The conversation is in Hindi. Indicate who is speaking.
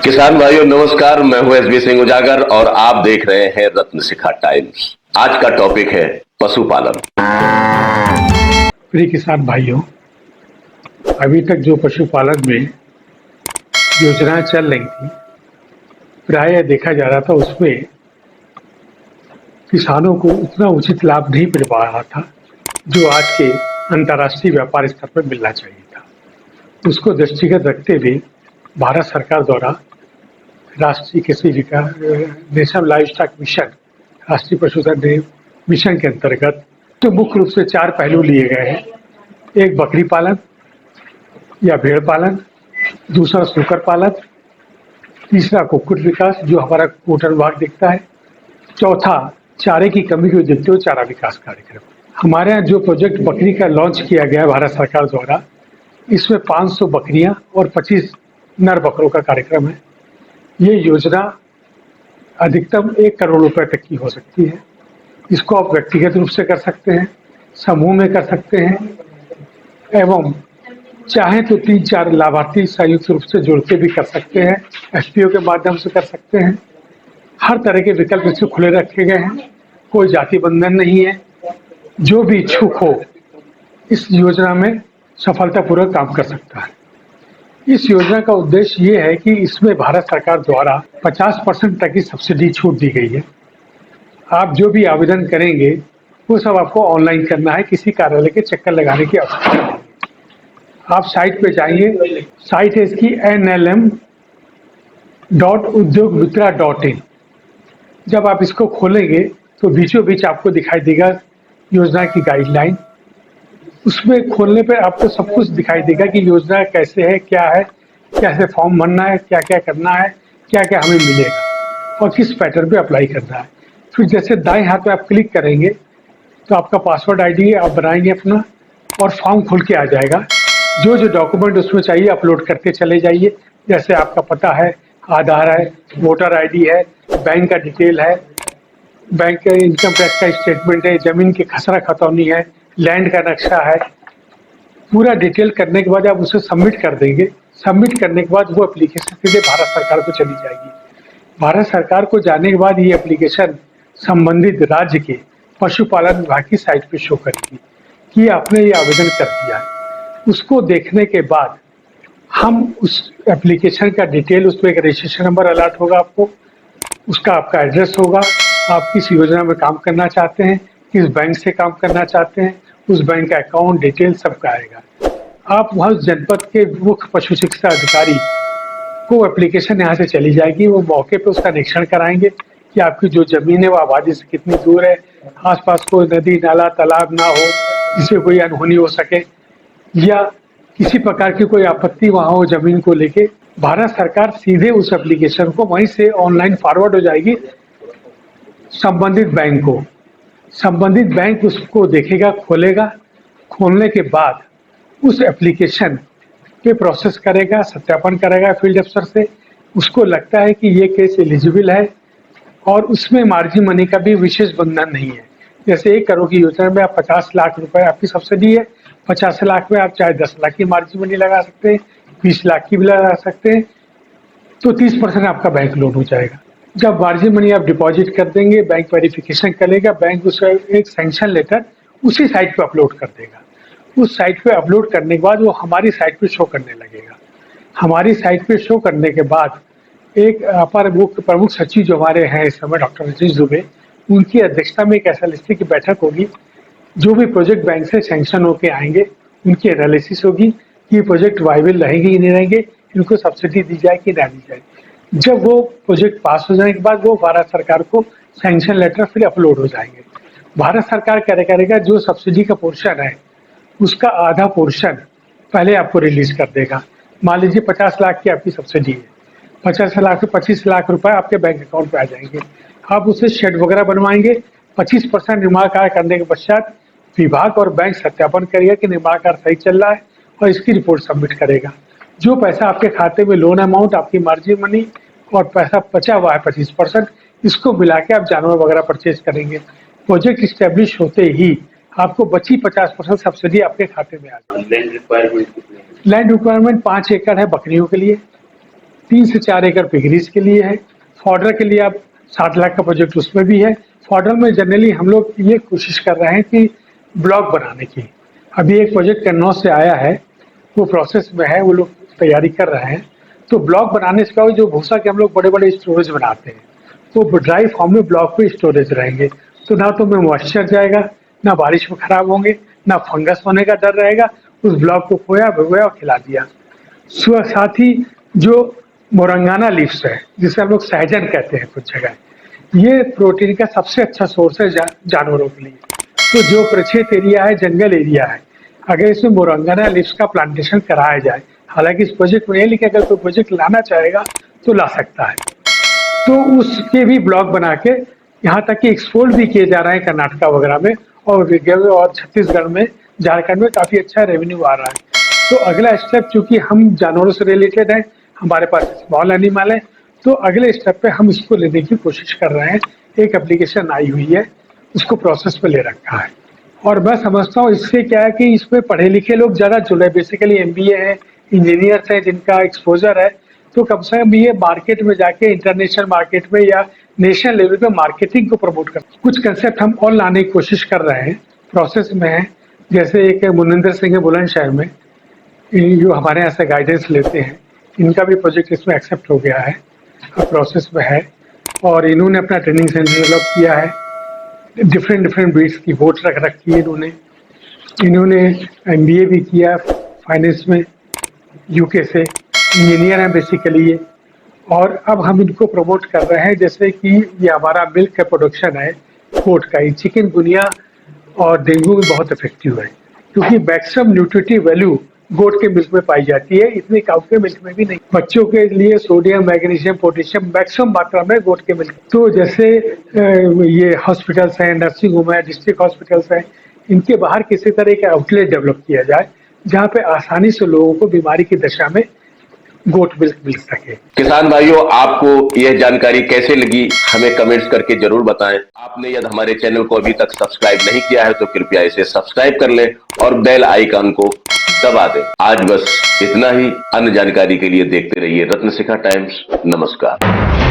Speaker 1: किसान भाइयों नमस्कार, मैं हूं एसबी सिंह उजागर और आप देख रहे हैं रत्न शिखा टाइम्स। आज का टॉपिक है पशुपालन।
Speaker 2: प्रिय किसान भाइयों, अभी तक जो पशुपालन में योजनाएं चल रही थी, प्रायः देखा जा रहा था उसमें किसानों को उतना उचित लाभ नहीं मिल पा रहा था जो आज के अंतर्राष्ट्रीय व्यापार स्तर पर मिलना चाहिए था। उसको दृष्टिगत रखते हुए भारत सरकार द्वारा राष्ट्रीय कृषि विकास नेशनल लाइव स्टॉक मिशन, राष्ट्रीय पशुधन मिशन के अंतर्गत तो मुख्य रूप से 4 पहलू लिए गए हैं। एक बकरी पालन या भेड़ पालन, दूसरा सूकर पालन, तीसरा कुक्कुट विकास जो हमारा कोटा विभाग देखता है, चौथा चारे की कमी को देखते हुए चारा विकास कार्यक्रम। हमारे यहाँ जो प्रोजेक्ट बकरी का लॉन्च किया गया है भारत सरकार द्वारा, इसमें 500 बकरियां और 25 नर बकरों का कार्यक्रम है। ये योजना अधिकतम 1 करोड़ रुपए तक की हो सकती है। इसको आप व्यक्तिगत रूप से कर सकते हैं, समूह में कर सकते हैं एवं चाहे तो 3-4 लाभार्थी संयुक्त रूप से जुड़ के भी कर सकते हैं, एफपीओ के माध्यम से कर सकते हैं। हर तरह के विकल्प इससे खुले रखे गए हैं, कोई जाति बंधन नहीं है। जो भी इच्छुक हो इस योजना में सफलतापूर्वक काम कर सकता है। इस योजना का उद्देश्य ये है कि इसमें भारत सरकार द्वारा 50% तक की सब्सिडी छूट दी गई है। आप जो भी आवेदन करेंगे वो सब आपको ऑनलाइन करना है, किसी कार्यालय के चक्कर लगाने की आवश्यकता नहीं है। आप साइट पे जाइए, साइट है इसकी nlm.udyogmitra.in। जब आप इसको खोलेंगे तो बीचों बीच आपको दिखाई देगा योजना की गाइडलाइन। उसमें खोलने पे आपको सब कुछ दिखाई देगा कि योजना कैसे है, क्या है, कैसे फॉर्म भरना है, क्या क्या करना है, क्या क्या हमें मिलेगा और किस पैटर्न पे अप्लाई करना है। फिर जैसे दाएं हाथ पे आप क्लिक करेंगे तो आपका पासवर्ड आईडी आप बनाएंगे अपना और फॉर्म खुल के आ जाएगा। जो जो डॉक्यूमेंट उसमें चाहिए अपलोड करते चले जाइए। जैसे आपका पता है, आधार है, वोटर आईडी है, बैंक का डिटेल है, बैंक का इनकम टैक्स का स्टेटमेंट है, जमीन की खसरा खतौनी है, लैंड का नक्शा है। पूरा डिटेल करने के बाद आप उसे सबमिट कर देंगे। सबमिट करने के बाद वो एप्लीकेशन सीधे भारत सरकार को चली जाएगी। भारत सरकार को जाने के बाद ये एप्लीकेशन संबंधित राज्य के पशुपालन विभाग की साइट पे शो करेगी कि आपने ये आवेदन कर दिया है। उसको देखने के बाद हम उस एप्लीकेशन का डिटेल, उसमें एक रजिस्ट्रेशन नंबर अलर्ट होगा आपको, उसका आपका एड्रेस होगा, आप किस योजना में काम करना चाहते हैं, किस बैंक से काम करना चाहते हैं, उस बैंक का अकाउंट डिटेल सबका आएगा। आप वहाँ जनपद के मुख्य पशु चिकित्सा अधिकारी को एप्लीकेशन यहाँ से चली जाएगी, वो मौके पे उसका निरीक्षण कराएंगे कि आपकी जो जमीन है वो आबादी से कितनी दूर है, आसपास कोई नदी नाला तालाब ना हो जिससे कोई अनहोनी हो सके या किसी प्रकार की कोई आपत्ति वहाँ हो जमीन को लेके। भारत सरकार सीधे उस एप्लीकेशन को वहीं से ऑनलाइन फॉरवर्ड हो जाएगी संबंधित बैंक को। संबंधित बैंक उसको देखेगा, खोलेगा। खोलने के बाद उस एप्लीकेशन पे प्रोसेस करेगा, सत्यापन करेगा फील्ड अफसर से। उसको लगता है कि ये केस एलिजिबल है और उसमें मार्जिन मनी का भी विशेष बंधन नहीं है। जैसे 1 करोड़ की योजना में आप 50 लाख रुपए आपकी सब्सिडी है, 50 लाख में आप चाहे 10 लाख की मार्जिन मनी लगा सकते हैं, 20 लाख की भी लगा सकते हैं, तो 30% आपका बैंक लोन हो जाएगा। जब मार्जिन मनी आप डिपॉजिट कर देंगे, बैंक वेरिफिकेशन करेगा, बैंक उसका एक सैंक्शन लेटर उसी साइट पे अपलोड कर देगा। उस साइट पे अपलोड करने के बाद वो हमारी साइट पे शो करने लगेगा। हमारी साइट पे शो करने के बाद एक अपर मुख्य प्रमुख सचिव जो हमारे हैं इस समय डॉक्टर रजनीश दुबे, उनकी अध्यक्षता में एक SLST की बैठक होगी। जो भी प्रोजेक्ट बैंक से सैंक्शन होके आएंगे उनकी एनालिसिस होगी कि प्रोजेक्ट वायबल रहेंगे कि नहीं रहेंगे, इनको सब्सिडी दी जाए कि ना दी जाए। जब वो प्रोजेक्ट पास हो जाने के बाद वो भारत सरकार को सैंक्शन लेटर फिर अपलोड हो जाएंगे। भारत सरकार क्या करेगा, जो सब्सिडी का पोर्शन है उसका आधा पोर्शन पहले आपको रिलीज कर देगा। मान लीजिए 50 लाख की आपकी सब्सिडी है, 50 लाख से 25 लाख रुपए आपके बैंक अकाउंट पे आ जाएंगे। आप उससे शेड वगैरह बनवाएंगे। 25% निर्माण कार्य करने के पश्चात विभाग और बैंक सत्यापन करेगा कि निर्माण कार्य सही चल रहा है और इसकी रिपोर्ट सबमिट करेगा। जो पैसा आपके खाते में लोन अमाउंट, आपकी मार्जिन मनी और पैसा बचा हुआ है 25%, इसको मिला के आप जानवर वगैरह परचेज करेंगे। प्रोजेक्ट स्टैब्लिश होते ही आपको बची 50% सब्सिडी आपके खाते में आ जाएगी। लैंड रिक्वायरमेंट 5 एकड़ है बकरियों के लिए, 3 से 4 एकड़ पिगरीज के लिए है। फॉडर के लिए आप 7 लाख का प्रोजेक्ट उसमें भी है। फॉडर में जनरली हम लोग ये कोशिश कर रहे हैं कि ब्लॉक बनाने की। अभी एक प्रोजेक्ट कन्नौज से आया है, वो प्रोसेस में है, वो लोग तैयारी कर रहे हैं। तो ब्लॉक बनाने से क्या हो, जो भूसा के हम लोग बड़े-बड़े स्टोरेज बनाते हैं, तो ड्राई फॉर्म में ब्लॉक पे स्टोरेज रहेंगे। तो ना तो में मॉइस्चर जाएगा, ना बारिश में खराब होंगे, ना फंगस होने का डर रहेगा। उस ब्लॉक को खोया, भिगोया और खिला दिया। साथ ही जो मोरंगाना लीव्स है, जिसे हम लोग सहजन कहते हैं कुछ जगह, ये प्रोटीन का सबसे अच्छा सोर्स है जानवरों के लिए। तो जो प्रक्षेत्र एरिया है, जंगल एरिया है, अगर इसमें मोरंगाना लीव्स का प्लांटेशन कराया जाए, हालांकि इस प्रोजेक्ट में नहीं लिखा, अगर कोई प्रोजेक्ट लाना चाहेगा तो ला सकता है। तो उसके भी ब्लॉक बना के यहाँ तक कि एक्सपोर्ट भी किए जा रहे हैं कर्नाटका वगैरह में, और छत्तीसगढ़ में, झारखंड में काफ़ी अच्छा रेवेन्यू आ रहा है। तो अगला स्टेप, चूंकि हम जानवरों से रिलेटेड है, हमारे पास स्मॉल एनिमल है, तो अगले स्टेप पे हम इसको लेने की कोशिश कर रहे हैं। एक एप्लीकेशन आई हुई है, उसको प्रोसेस पे ले रखा है। और मैं समझता हूँ इससे क्या है कि इसमें पढ़े लिखे लोग ज़्यादा जुड़े, बेसिकली MBA है, इंजीनियर्स हैं जिनका एक्सपोजर है, तो कम से कम ये मार्केट में जाके इंटरनेशनल मार्केट में या नेशनल लेवल पे मार्केटिंग को प्रमोट कर, कुछ कंसेप्ट हम और लाने की कोशिश कर रहे हैं, प्रोसेस में है। जैसे एक मुनिंदर सिंह है बुलंदशहर में, जो हमारे यहाँ से गाइडेंस लेते हैं, इनका भी प्रोजेक्ट इसमें एक्सेप्ट हो गया है, प्रोसेस में है। और इन्होंने अपना ट्रेनिंग सेंटर डेवलप किया है, डिफरेंट ब्रीड्स की वोट रख रखी है इन्होंने MBA भी किया फाइनेंस में UK से, इंजीनियर हैं बेसिकली ये। और अब हम इनको प्रमोट कर रहे हैं, जैसे कि ये हमारा मिल्क का प्रोडक्शन है गोट का, ये चिकनगुनिया और डेंगू में बहुत इफेक्टिव है, क्योंकि मैक्सिमम न्यूट्रिटिव वैल्यू गोट के मिल्क में पाई जाती है, इतनी काऊ के मिल्क में भी नहीं। बच्चों के लिए सोडियम, मैग्नीशियम, पोटेशियम मैक्सिमम मात्रा में गोट के मिल्क। तो जैसे ये हॉस्पिटल्स हैं, नर्सिंग होम है, डिस्ट्रिक्ट हॉस्पिटल्स हैं, इनके बाहर किसी तरह का आउटलेट डेवलप किया जाए, जहाँ पे आसानी से लोगों को बीमारी की दशा में गोट मिल्क मिल सके।
Speaker 1: किसान भाइयों, आपको यह जानकारी कैसे लगी हमें कमेंट्स करके जरूर बताएं। आपने यदि हमारे चैनल को अभी तक सब्सक्राइब नहीं किया है तो कृपया इसे सब्सक्राइब कर लें और बेल आइकन को दबा दें। आज बस इतना ही। अन्य जानकारी के लिए देखते रहिए रत्नशिखा टाइम्स। नमस्कार।